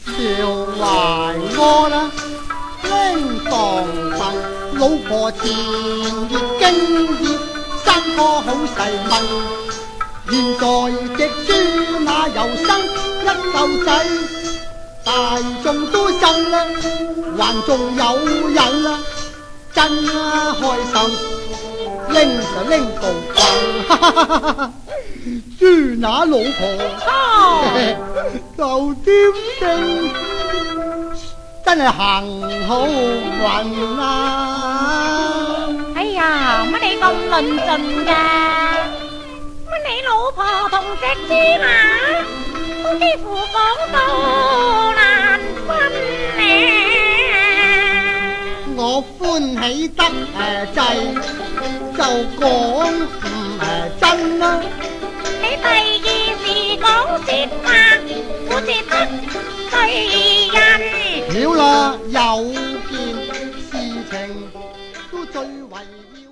笑壞我啦，應當問老婆前月經熱，生個好細蚊。現在隻豬乸又生一嚿仔，大眾都生啦，還仲有人啦，真開心，拎就拎到瞓。豬乸老婆就點定，真係行好運啊！哎呀，乜你咁論盡㗎？乜你老婆同隻豬乸都幾乎講到難分呢？我歡喜得滯，就講真啦。你第二時講説話，好似得罪人。了啦，有件事情都最為要。